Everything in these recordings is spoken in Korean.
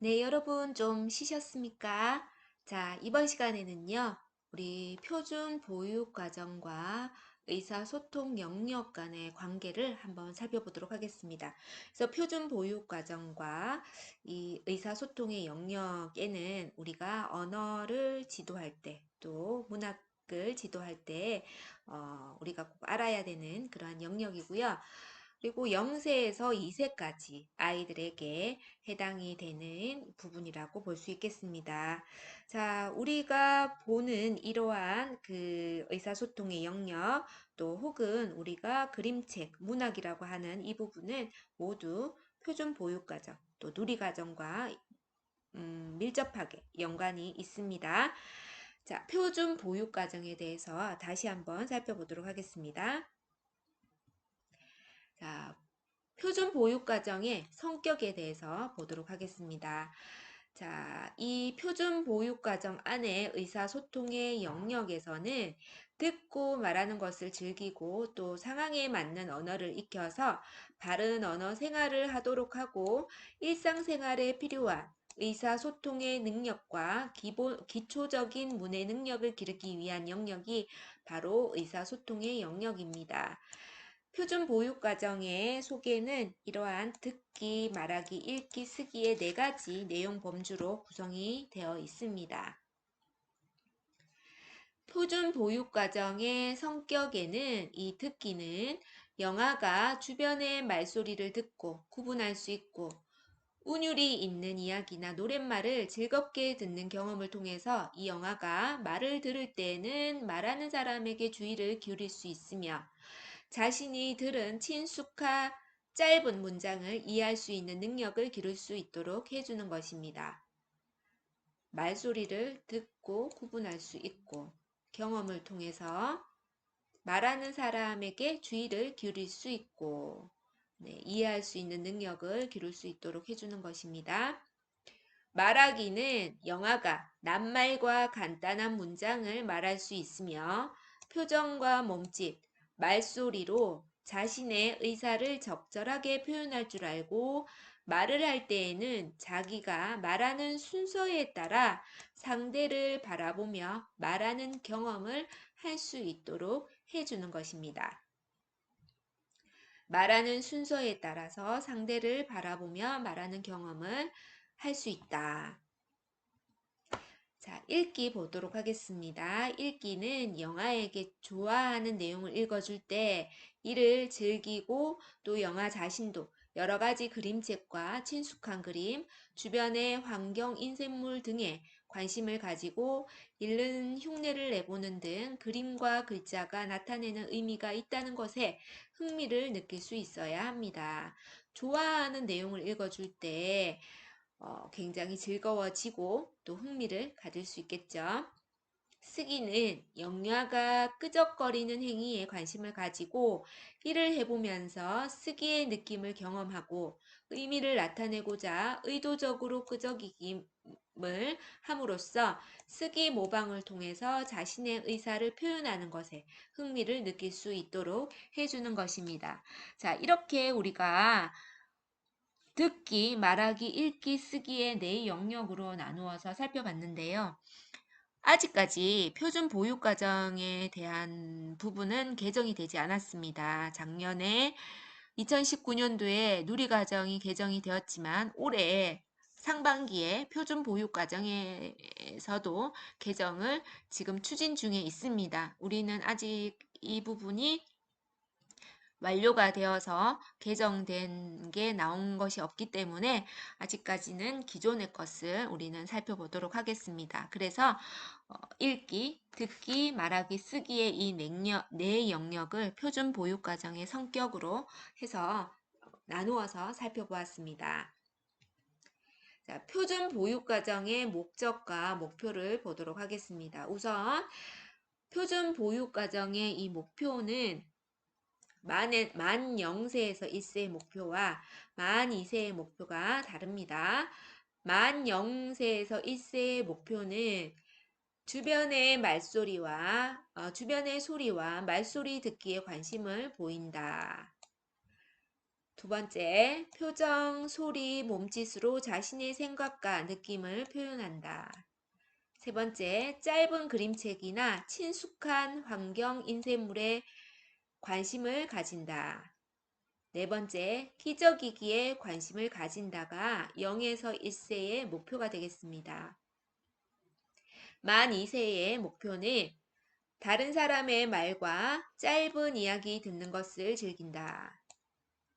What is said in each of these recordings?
네, 여러분 좀 쉬셨습니까? 자, 이번 시간에는요, 우리 표준 보육 과정과 의사소통 영역 간의 관계를 한번 살펴보도록 하겠습니다. 그래서 표준 보육 과정과 이 의사소통의 영역에는 우리가 언어를 지도할 때, 또 문학을 지도할 때, 우리가 꼭 알아야 되는 그러한 영역이고요. 그리고 0세에서 2세까지 아이들에게 해당이 되는 부분이라고 볼 수 있겠습니다. 자, 우리가 보는 이러한 그 의사소통의 영역, 또 혹은 우리가 그림책, 문학이라고 하는 이 부분은 모두 표준 보육과정, 또 누리과정과 밀접하게 연관이 있습니다. 자, 표준 보육과정에 대해서 다시 한번 살펴보도록 하겠습니다. 자, 표준 보육과정의 성격에 대해서 보도록 하겠습니다. 자, 이 표준 보육과정 안에 의사소통의 영역에서는 듣고 말하는 것을 즐기고 또 상황에 맞는 언어를 익혀서 바른 언어 생활을 하도록 하고 일상생활에 필요한 의사소통의 능력과 기초적인 문해 능력을 기르기 위한 영역이 바로 의사소통의 영역입니다. 표준 보육 과정의 소개는 이러한 듣기, 말하기, 읽기, 쓰기의 4가지 내용 범주로 구성이 되어 있습니다. 표준 보육 과정의 성격에는 이 듣기는 영아가 주변의 말소리를 듣고 구분할 수 있고 운율이 있는 이야기나 노랫말을 즐겁게 듣는 경험을 통해서 이 영아가 말을 들을 때에는 말하는 사람에게 주의를 기울일 수 있으며 자신이 들은 친숙한 짧은 문장을 이해할 수 있는 능력을 기를 수 있도록 해주는 것입니다. 말소리를 듣고 구분할 수 있고 경험을 통해서 말하는 사람에게 주의를 기울일 수 있고 이해할 수 있는 능력을 기를 수 있도록 해주는 것입니다. 말하기는 영아가 낱말과 간단한 문장을 말할 수 있으며 표정과 몸짓, 말소리로 자신의 의사를 적절하게 표현할 줄 알고 말을 할 때에는 자기가 말하는 순서에 따라 상대를 바라보며 말하는 경험을 할 수 있도록 해주는 것입니다. 말하는 순서에 따라서 상대를 바라보며 말하는 경험을 할 수 있다. 자, 읽기 보도록 하겠습니다. 읽기는 영아에게 좋아하는 내용을 읽어줄 때 이를 즐기고 또 영아 자신도 여러 가지 그림책과 친숙한 그림, 주변의 환경, 인쇄물 등에 관심을 가지고 읽는 흉내를 내보는 등 그림과 글자가 나타내는 의미가 있다는 것에 흥미를 느낄 수 있어야 합니다. 좋아하는 내용을 읽어줄 때 굉장히 즐거워지고 또 흥미를 가질 수 있겠죠. 쓰기는 영야가 끄적거리는 행위에 관심을 가지고 이를 해보면서 쓰기의 느낌을 경험하고 의미를 나타내고자 의도적으로 끄적임을 함으로써 쓰기 모방을 통해서 자신의 의사를 표현하는 것에 흥미를 느낄 수 있도록 해주는 것입니다. 자, 이렇게 우리가 듣기, 말하기, 읽기, 쓰기의 네 영역으로 나누어서 살펴봤는데요. 아직까지 표준 보육 과정에 대한 부분은 개정이 되지 않았습니다. 작년에 2019년도에 누리과정이 개정이 되었지만 올해 상반기에 표준 보육 과정에서도 개정을 지금 추진 중에 있습니다. 우리는 아직 이 부분이 완료가 되어서 개정된 게 나온 것이 없기 때문에 아직까지는 기존의 것을 우리는 살펴보도록 하겠습니다. 그래서 읽기, 듣기, 말하기, 쓰기의 이 네 영역을 표준 보육 과정의 성격으로 해서 나누어서 살펴보았습니다. 자, 표준 보육 과정의 목적과 목표를 보도록 하겠습니다. 우선 표준 보육 과정의 이 목표는 만 0세에서 1세의 목표와 만 2세의 목표가 다릅니다. 만 0세에서 1세의 목표는 주변의 말소리와 주변의 소리와 말소리 듣기에 관심을 보인다. 두 번째, 표정, 소리, 몸짓으로 자신의 생각과 느낌을 표현한다. 세 번째, 짧은 그림책이나 친숙한 환경 인쇄물에 관심을 가진다. 네 번째, 기저귀기에 관심을 가진다가 0에서 1세의 목표가 되겠습니다. 만 2세의 목표는 다른 사람의 말과 짧은 이야기 듣는 것을 즐긴다.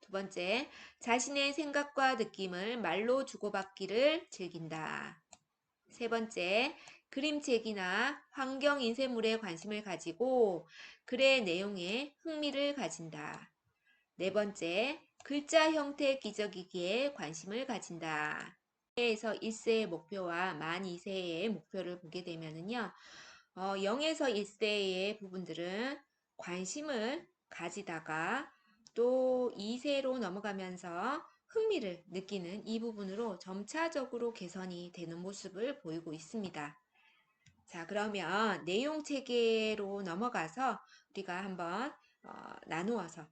두 번째, 자신의 생각과 느낌을 말로 주고받기를 즐긴다. 세 번째, 그림책이나 환경 인쇄물에 관심을 가지고 글의 내용에 흥미를 가진다. 네 번째, 글자 형태 기저귀기에 관심을 가진다. 0에서 1세의 목표와 만 2세의 목표를 보게 되면은요, 0에서 1세의 부분들은 관심을 가지다가 또 2세로 넘어가면서 흥미를 느끼는 이 부분으로 점차적으로 개선이 되는 모습을 보이고 있습니다. 자, 그러면 내용 체계로 넘어가서 우리가 한번 나누어서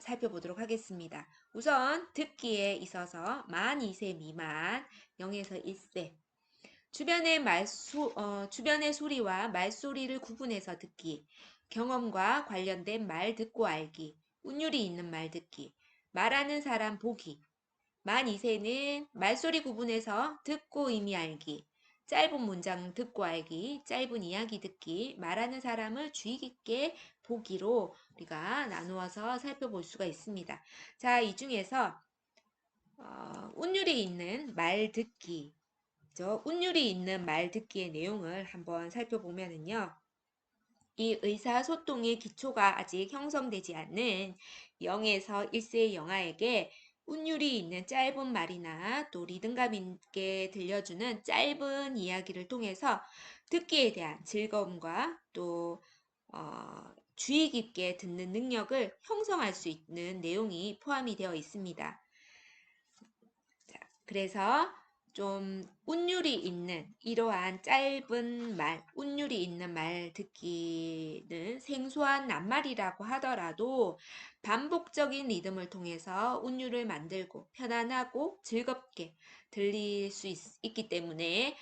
살펴보도록 하겠습니다. 우선 듣기에 있어서 만 2세 미만 0에서 1세 주변의 소리와 말소리를 구분해서 듣기, 경험과 관련된 말 듣고 알기, 운율이 있는 말 듣기, 말하는 사람 보기. 만 2세는 말소리 구분해서 듣고 의미 알기, 짧은 문장 듣고 알기, 짧은 이야기 듣기, 말하는 사람을 주의 깊게 보기로 우리가 나누어서 살펴볼 수가 있습니다. 자, 이 중에서 운율이 있는 말 듣기, 운율이 있는 말 듣기의 내용을 한번 살펴보면은요. 이 의사소통의 기초가 아직 형성되지 않는 0에서 1세의 영아에게 운율이 있는 짧은 말이나 또 리듬감 있게 들려주는 짧은 이야기를 통해서 듣기에 대한 즐거움과 또 주의 깊게 듣는 능력을 형성할 수 있는 내용이 포함이 되어 있습니다. 자, 그래서 좀 운율이 있는 이러한 짧은 말, 운율이 있는 말 듣기는 생소한 낱말이라고 하더라도 반복적인 리듬을 통해서 운율을 만들고 편안하고 즐겁게 들릴 수 있기 때문에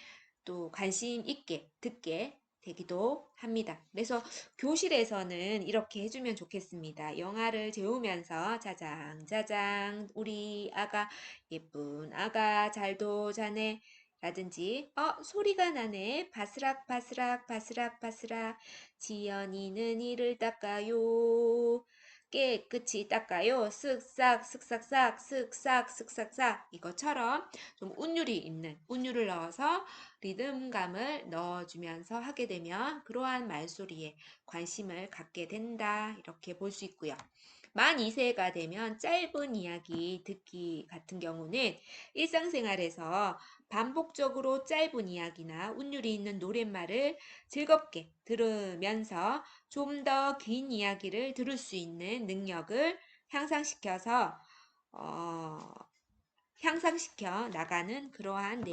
또 관심 있게 듣게 되기도 합니다. 그래서 교실에서는 이렇게 해주면 좋겠습니다. 영화를 재우면서 자장 자장 우리 아가 예쁜 아가 잘도 자네 라든지 소리가 나네 바스락 바스락 바스락 바스락 지연이는 이를 닦아요 깨끗이 닦아요 쓱싹 쓱싹싹 쓱싹 쓱싹싹 이것처럼 좀 운율이 있는 운율을 넣어서 리듬감을 넣어주면서 하게 되면 그러한 말소리에 관심을 갖게 된다 이렇게 볼 수 있고요. 만 2세가 되면 짧은 이야기 듣기 같은 경우는 일상생활에서 반복적으로 짧은 이야기나 운율이 있는 노랫말을 즐겁게 들으면서 좀 더 긴 이야기를 들을 수 있는 능력을 향상시켜서 향상시켜 나가는 그러한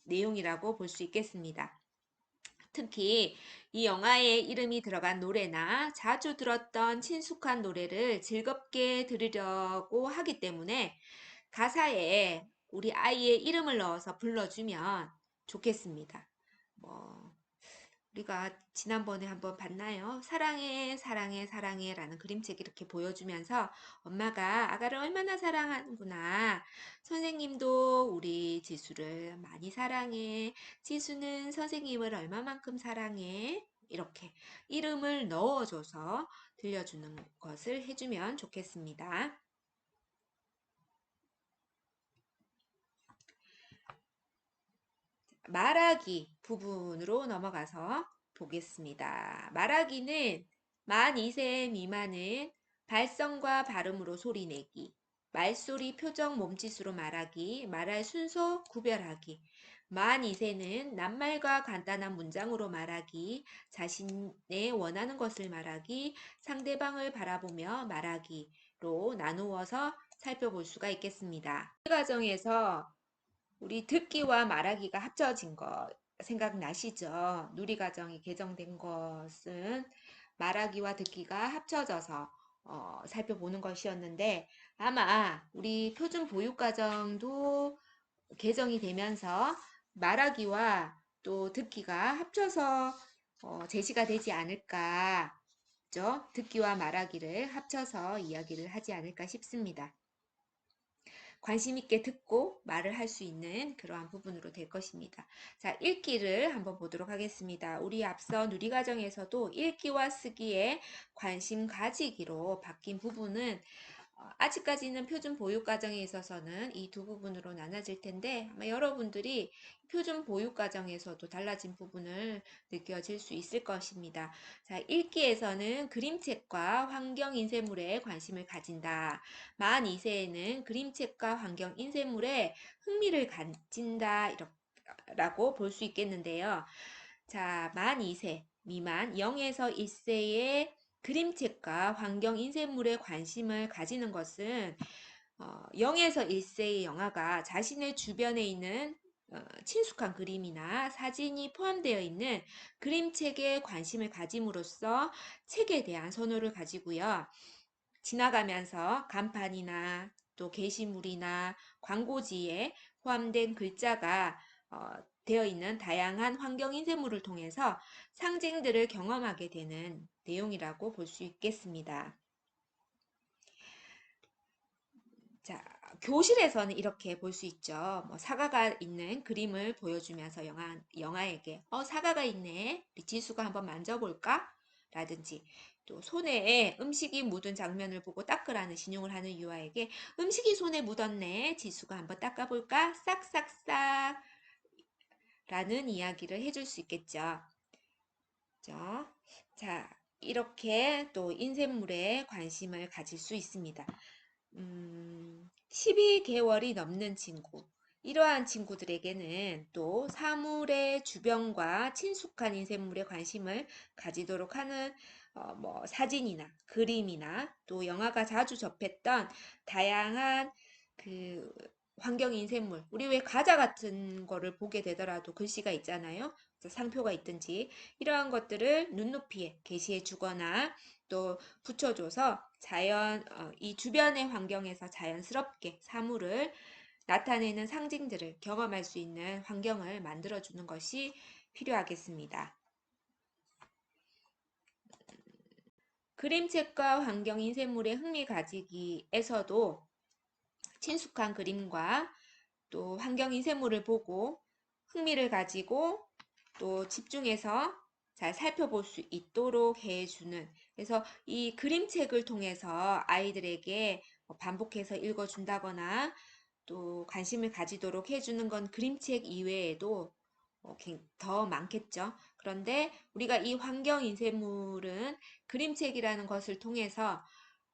내용이라고 볼 수 있겠습니다. 특히 이 영화에 이름이 들어간 노래나 자주 들었던 친숙한 노래를 즐겁게 들으려고 하기 때문에 가사에 우리 아이의 이름을 넣어서 불러주면 좋겠습니다. 우리가 지난번에 한번 봤나요? 사랑해, 사랑해, 사랑해 라는 그림책 이렇게 보여주면서 엄마가 아가를 얼마나 사랑하는구나. 선생님도 우리 지수를 많이 사랑해. 지수는 선생님을 얼마만큼 사랑해. 이렇게 이름을 넣어줘서 들려주는 것을 해주면 좋겠습니다. 말하기 부분으로 넘어가서 보겠습니다. 말하기는 만 2세 미만은 발성과 발음으로 소리내기, 말소리, 표정, 몸짓으로 말하기, 말할 순서 구별하기, 만 2세는 낱말과 간단한 문장으로 말하기, 자신의 원하는 것을 말하기, 상대방을 바라보며 말하기로 나누어서 살펴볼 수가 있겠습니다. 이 과정에서 우리 듣기와 말하기가 합쳐진 거 생각나시죠? 누리과정이 개정된 것은 말하기와 듣기가 합쳐져서 살펴보는 것이었는데 아마 우리 표준 보육과정도 개정이 되면서 말하기와 또 듣기가 합쳐서 제시가 되지 않을까, 그죠? 듣기와 말하기를 합쳐서 이야기를 하지 않을까 싶습니다. 관심 있게 듣고 말을 할 수 있는 그러한 부분으로 될 것입니다. 자, 읽기를 한번 보도록 하겠습니다. 우리 앞서 누리과정에서도 읽기와 쓰기에 관심 가지기로 바뀐 부분은 아직까지는 표준 보육 과정에 있어서는 이 두 부분으로 나눠질 텐데 아마 여러분들이 표준 보육 과정에서도 달라진 부분을 느껴질 수 있을 것입니다. 자, 읽기에서는 그림책과 환경 인쇄물에 관심을 가진다. 만 2세에는 그림책과 환경 인쇄물에 흥미를 가진다. 라고 볼 수 있겠는데요. 자, 만 2세 미만 0에서 1세의 그림책과 환경 인쇄물에 관심을 가지는 것은 0에서 1세의 영아가 자신의 주변에 있는 친숙한 그림이나 사진이 포함되어 있는 그림책에 관심을 가짐으로써 책에 대한 선호를 가지고요. 지나가면서 간판이나 또 게시물이나 광고지에 포함된 글자가 되어 있는 다양한 환경 인쇄물을 통해서 상징들을 경험하게 되는 내용이라고 볼 수 있겠습니다. 자, 교실에서는 이렇게 볼 수 있죠. 뭐 사과가 있는 그림을 보여주면서 영아에게 사과가 있네. 우리 지수가 한번 만져볼까? 라든지 또 손에 음식이 묻은 장면을 보고 닦으라는 신용을 하는 유아에게 음식이 손에 묻었네. 지수가 한번 닦아볼까? 싹싹싹 라는 이야기를 해줄 수 있겠죠. 그죠? 자, 이렇게 또 인쇄물에 관심을 가질 수 있습니다. 12개월이 넘는 친구. 이러한 친구들에게는 또 사물의 주변과 친숙한 인쇄물에 관심을 가지도록 하는 뭐 사진이나 그림이나 또 영화가 자주 접했던 다양한 그 환경 인쇄물. 우리 왜 과자 같은 거를 보게 되더라도 글씨가 있잖아요. 상표가 있든지 이러한 것들을 눈높이에 게시해 주거나 또 붙여줘서 이 주변의 환경에서 자연스럽게 사물을 나타내는 상징들을 경험할 수 있는 환경을 만들어주는 것이 필요하겠습니다. 그림책과 환경 인쇄물에 흥미 가지기에서도 친숙한 그림과 또 환경 인쇄물을 보고 흥미를 가지고 또 집중해서 잘 살펴볼 수 있도록 해주는, 그래서 이 그림책을 통해서 아이들에게 반복해서 읽어준다거나 또 관심을 가지도록 해주는 건 그림책 이외에도 더 많겠죠. 그런데 우리가 이 환경 인쇄물은 그림책이라는 것을 통해서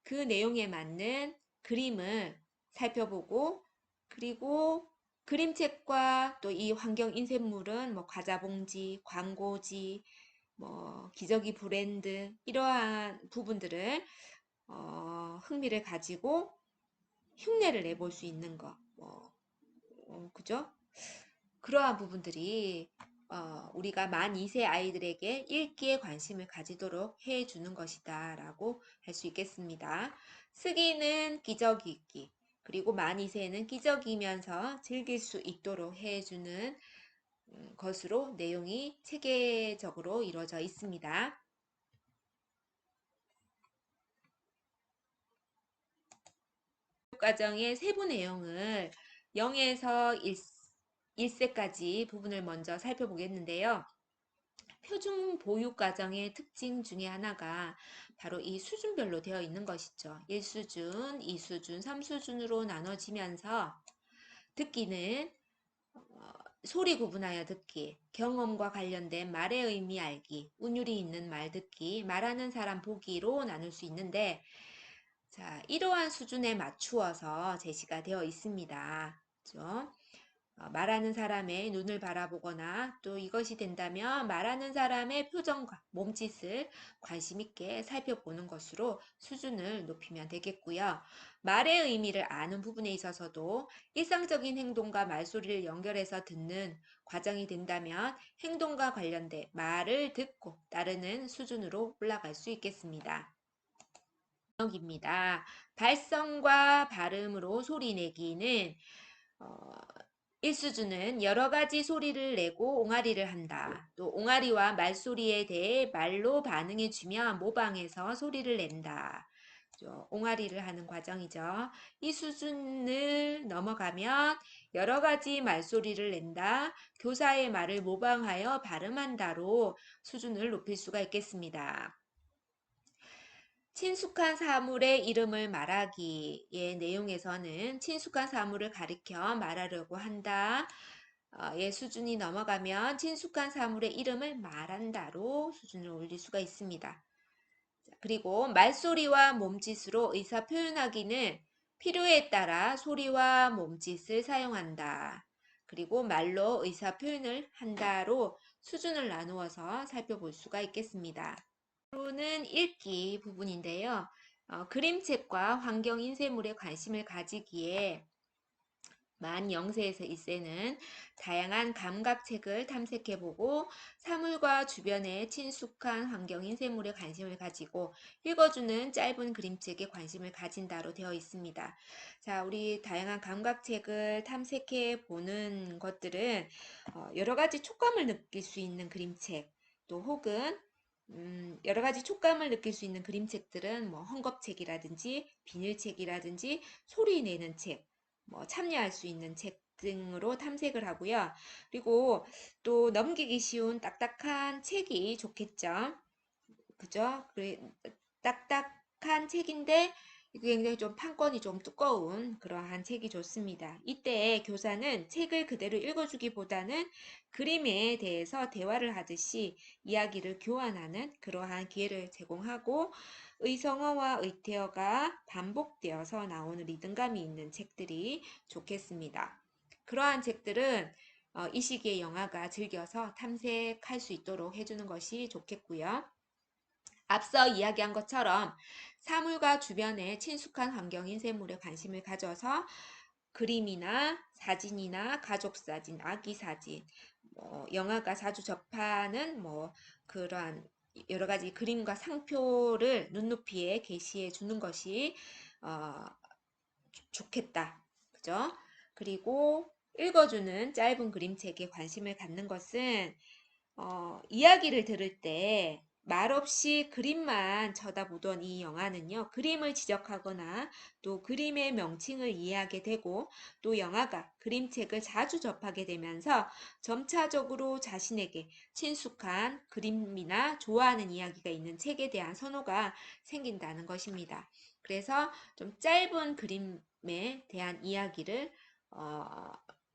그 내용에 맞는 그림을 살펴보고, 그리고 그림책과 또 이 환경 인쇄물은 뭐 과자 봉지, 광고지, 뭐 기저귀 브랜드 이러한 부분들을 흥미를 가지고 흉내를 내볼 수 있는 거, 그죠? 그러한 부분들이 우리가 만 2세 아이들에게 읽기에 관심을 가지도록 해주는 것이다 라고 할 수 있겠습니다. 쓰기는 기저귀 읽기, 그리고 만 2세는 기저귀면서 즐길 수 있도록 해주는 것으로 내용이 체계적으로 이루어져 있습니다. 과정의 세부 내용을 0에서 1세까지 부분을 먼저 살펴보겠는데요. 표준 보육 과정의 특징 중에 하나가 바로 이 수준별로 되어 있는 것이죠. 1수준, 2수준, 3수준으로 나눠지면서 듣기는 소리 구분하여 듣기, 경험과 관련된 말의 의미 알기, 운율이 있는 말 듣기, 말하는 사람 보기로 나눌 수 있는데, 자, 이러한 수준에 맞추어서 제시가 되어 있습니다. 그죠? 말하는 사람의 눈을 바라보거나 또 이것이 된다면 말하는 사람의 표정과 몸짓을 관심 있게 살펴보는 것으로 수준을 높이면 되겠고요. 말의 의미를 아는 부분에 있어서도 일상적인 행동과 말소리를 연결해서 듣는 과정이 된다면 행동과 관련된 말을 듣고 따르는 수준으로 올라갈 수 있겠습니다. 입니다. 발성과 발음으로 소리 내기는 1수준은 여러 가지 소리를 내고 옹알이를 한다. 또 옹알이와 말소리에 대해 말로 반응해주며 모방해서 소리를 낸다. 옹알이를 하는 과정이죠. 이 수준을 넘어가면 여러 가지 말소리를 낸다. 교사의 말을 모방하여 발음한다로 수준을 높일 수가 있겠습니다. 친숙한 사물의 이름을 말하기의 내용에서는 친숙한 사물을 가리켜 말하려고 한다. 의 수준이 넘어가면 친숙한 사물의 이름을 말한다로 수준을 올릴 수가 있습니다. 그리고 말소리와 몸짓으로 의사 표현하기는 필요에 따라 소리와 몸짓을 사용한다. 그리고 말로 의사 표현을 한다로 수준을 나누어서 살펴볼 수가 있겠습니다. 는 읽기 부분인데요. 그림책과 환경 인쇄물에 관심을 가지기에 만 0세에서 1세는 다양한 감각책을 탐색해보고 사물과 주변의 친숙한 환경 인쇄물에 관심을 가지고 읽어주는 짧은 그림책에 관심을 가진다로 되어 있습니다. 자, 우리 다양한 감각책을 탐색해보는 것들은 여러 가지 촉감을 느낄 수 있는 그림책, 또 혹은 여러 가지 촉감을 느낄 수 있는 그림책들은 뭐 헝겊책이라든지 비닐책이라든지 소리 내는 책, 뭐 참여할 수 있는 책 등으로 탐색을 하고요. 그리고 또 넘기기 쉬운 딱딱한 책이 좋겠죠. 그죠? 딱딱한 책인데 굉장히 좀 판권이 좀 두꺼운 그러한 책이 좋습니다. 이때 교사는 책을 그대로 읽어주기보다는 그림에 대해서 대화를 하듯이 이야기를 교환하는 그러한 기회를 제공하고 의성어와 의태어가 반복되어서 나오는 리듬감이 있는 책들이 좋겠습니다. 그러한 책들은 이 시기에 영아가 즐겨서 탐색할 수 있도록 해주는 것이 좋겠고요. 앞서 이야기한 것처럼 사물과 주변의 친숙한 환경인 샘물에 관심을 가져서 그림이나 사진이나 가족사진, 아기사진, 영아가 자주 접하는 그러한 여러 가지 그림과 상표를 눈높이에 게시해 주는 것이 어, 좋겠다. 그죠? 그리고 읽어주는 짧은 그림책에 관심을 갖는 것은 이야기를 들을 때 말없이 그림만 쳐다보던 이 영화는요, 그림을 지적하거나 또 그림의 명칭을 이해하게 되고 또 영화가 그림책을 자주 접하게 되면서 점차적으로 자신에게 친숙한 그림이나 좋아하는 이야기가 있는 책에 대한 선호가 생긴다는 것입니다. 그래서 좀 짧은 그림에 대한 이야기를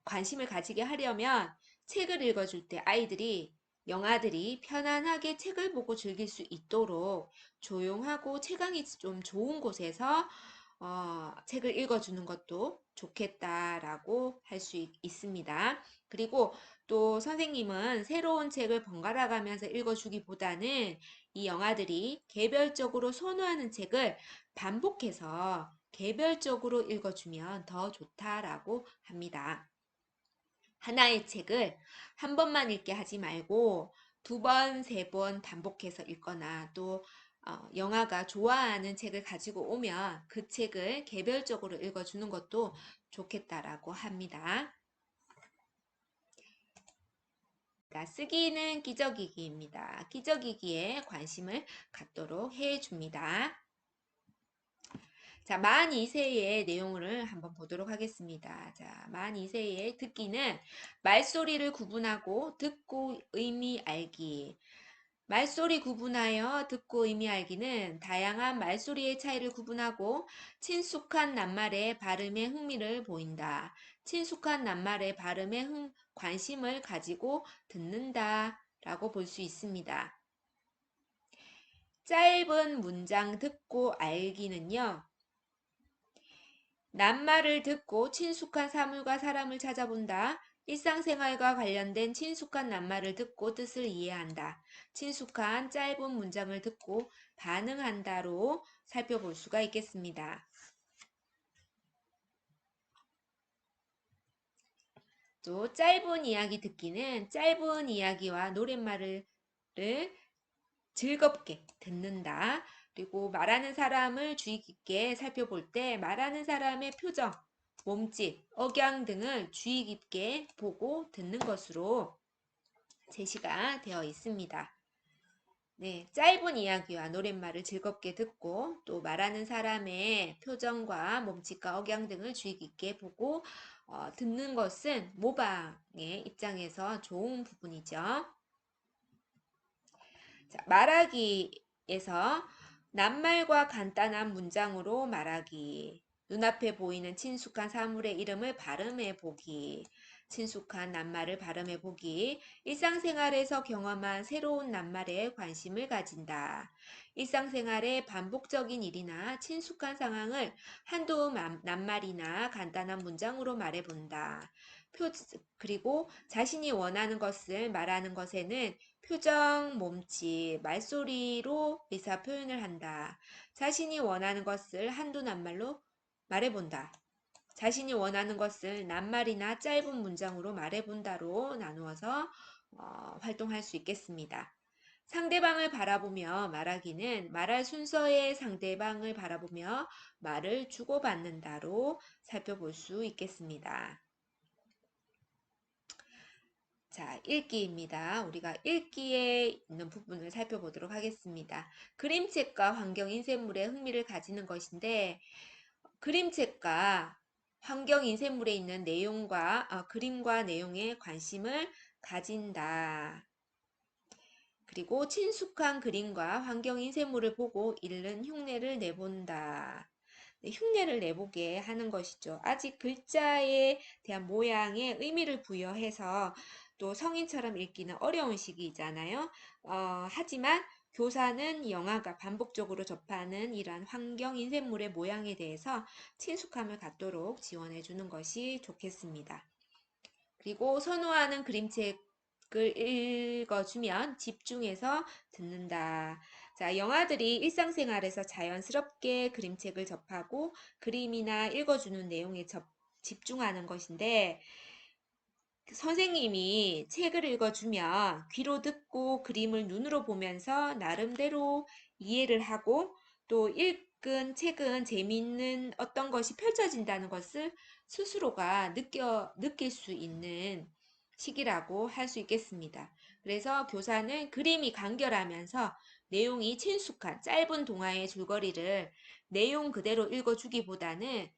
관심을 가지게 하려면 책을 읽어줄 때 아이들이 영아들이 편안하게 책을 보고 즐길 수 있도록 조용하고 채광이 좀 좋은 곳에서 책을 읽어주는 것도 좋겠다라고 할 수 있습니다. 그리고 또 선생님은 새로운 책을 번갈아 가면서 읽어주기보다는 이 영아들이 개별적으로 선호하는 책을 반복해서 개별적으로 읽어주면 더 좋다라고 합니다. 하나의 책을 한 번만 읽게 하지 말고 두 번, 세 번 반복해서 읽거나 또 영아가 좋아하는 책을 가지고 오면 그 책을 개별적으로 읽어주는 것도 좋겠다라고 합니다. 쓰기는 끼적이기입니다. 끼적이기에 관심을 갖도록 해줍니다. 자, 만 2세의 내용을 한번 보도록 하겠습니다. 자, 만 2세의 듣기는 말소리를 구분하고 듣고 의미 알기. 말소리 구분하여 듣고 의미 알기는 다양한 말소리의 차이를 구분하고 친숙한 낱말의 발음에 흥미를 보인다. 친숙한 낱말의 발음에 관심을 가지고 듣는다 라고 볼 수 있습니다. 짧은 문장 듣고 알기는요. 낱말을 듣고 친숙한 사물과 사람을 찾아본다. 일상생활과 관련된 친숙한 낱말을 듣고 뜻을 이해한다. 친숙한 짧은 문장을 듣고 반응한다로 살펴볼 수가 있겠습니다. 또 짧은 이야기 듣기는 짧은 이야기와 노랫말을 즐겁게 듣는다. 그리고 말하는 사람을 주의 깊게 살펴볼 때 말하는 사람의 표정, 몸짓, 억양 등을 주의 깊게 보고 듣는 것으로 제시가 되어 있습니다. 네, 짧은 이야기와 노랫말을 즐겁게 듣고 또 말하는 사람의 표정과 몸짓과 억양 등을 주의 깊게 보고 듣는 것은 모방의 입장에서 좋은 부분이죠. 자, 말하기에서 낱말과 간단한 문장으로 말하기. 눈앞에 보이는 친숙한 사물의 이름을 발음해 보기. 친숙한 낱말을 발음해 보기. 일상생활에서 경험한 새로운 낱말에 관심을 가진다. 일상생활의 반복적인 일이나 친숙한 상황을 한두 낱말이나 간단한 문장으로 말해 본다. 그리고 자신이 원하는 것을 말하는 것에는 표정, 몸짓, 말소리로 의사 표현을 한다. 자신이 원하는 것을 한두 낱말로 말해본다. 자신이 원하는 것을 낱말이나 짧은 문장으로 말해본다로 나누어서 활동할 수 있겠습니다. 상대방을 바라보며 말하기는 말할 순서의 상대방을 바라보며 말을 주고받는다로 살펴볼 수 있겠습니다. 자, 읽기입니다. 우리가 읽기에 있는 부분을 살펴보도록 하겠습니다. 그림책과 환경 인쇄물에 흥미를 가지는 것인데, 그림책과 환경 인쇄물에 있는 내용과 그림과 내용에 관심을 가진다. 그리고 친숙한 그림과 환경 인쇄물을 보고 읽는 흉내를 내본다. 네, 흉내를 내보게 하는 것이죠. 아직 글자에 대한 모양에 의미를 부여해서 또 성인처럼 읽기는 어려운 시기이잖아요. 하지만 교사는 영화가 반복적으로 접하는 이러한 환경 인쇄물의 모양에 대해서 친숙함을 갖도록 지원해 주는 것이 좋겠습니다. 그리고 선호하는 그림책을 읽어주면 집중해서 듣는다. 자, 영화들이 일상생활에서 자연스럽게 그림책을 접하고 그림이나 읽어주는 내용에 집중하는 것인데, 선생님이 책을 읽어주면 귀로 듣고 그림을 눈으로 보면서 나름대로 이해를 하고 또 읽은 책은 재미있는 어떤 것이 펼쳐진다는 것을 스스로가 느낄 수 있는 시기라고 할 수 있겠습니다. 그래서 교사는 그림이 간결하면서 내용이 친숙한 짧은 동화의 줄거리를 내용 그대로 읽어주기보다는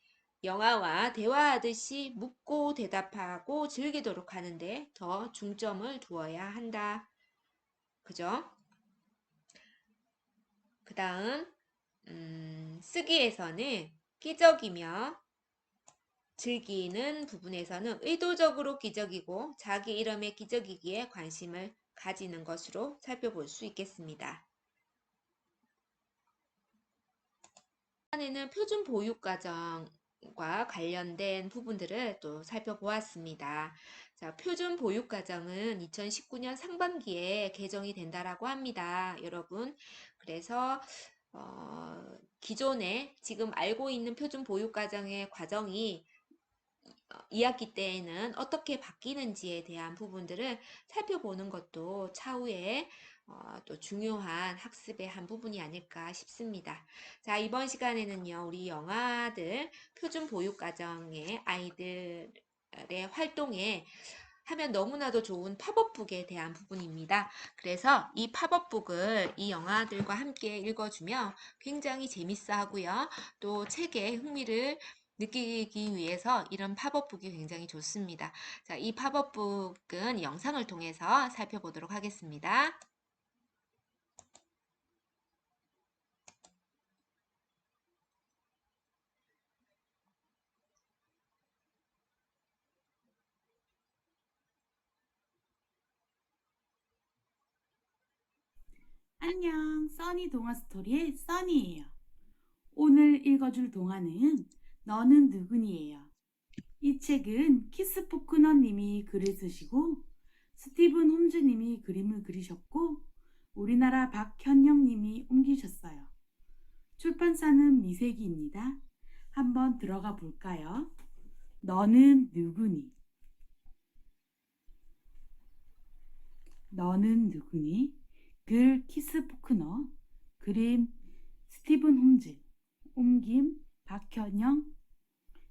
영화와 대화하듯이 묻고 대답하고 즐기도록 하는데 더 중점을 두어야 한다. 그죠? 그 다음 쓰기에서는 끼적이며 즐기는 부분에서는 의도적으로 끼적이고 자기 이름에 끼적이기에 관심을 가지는 것으로 살펴볼 수 있겠습니다. 이번에는 표준 보육과정과 관련된 부분들을 또 살펴보았습니다. 자, 표준 보육과정은 2019년 상반기에 개정이 된다라고 합니다. 여러분, 그래서 기존에 지금 알고 있는 표준 보육과정의 과정이 2학기 때에는 어떻게 바뀌는지에 대한 부분들을 살펴보는 것도 차후에 또 중요한 학습의 한 부분이 아닐까 싶습니다. 자, 이번 시간에는요, 우리 영아들 표준 보육과정의 아이들의 활동에 하면 너무나도 좋은 팝업북에 대한 부분입니다. 그래서 이 팝업북을 이 영아들과 함께 읽어주면 굉장히 재밌어 하고요. 또 책에 흥미를 느끼기 위해서 이런 팝업북이 굉장히 좋습니다. 자, 이 팝업북은 영상을 통해서 살펴보도록 하겠습니다. 안녕, 써니 동화 스토리의 써니예요. 오늘 읽어줄 동화는 너는 누구니예요. 이 책은 키스 포크넛 님이 글을 쓰시고 스티븐 홈즈 님이 그림을 그리셨고 우리나라 박현영 님이 옮기셨어요. 출판사는 미세기입니다. 한번 들어가 볼까요? 너는 누구니? 너는 누구니? 글 키스 포크넛, 그림 스티븐 홈즈, 옮김, 박현영,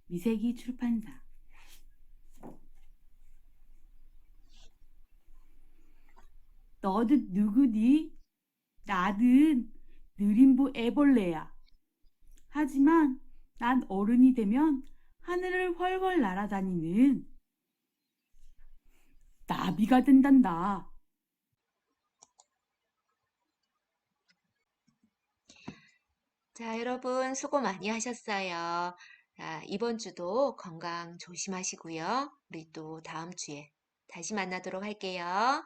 미세기 출판사. 너는 누구니? 나는 느림보 애벌레야. 하지만 난 어른이 되면 하늘을 훨훨 날아다니는 나비가 된단다. 자, 여러분 수고 많이 하셨어요. 자, 이번 주도 건강 조심하시고요. 우리 또 다음 주에 다시 만나도록 할게요.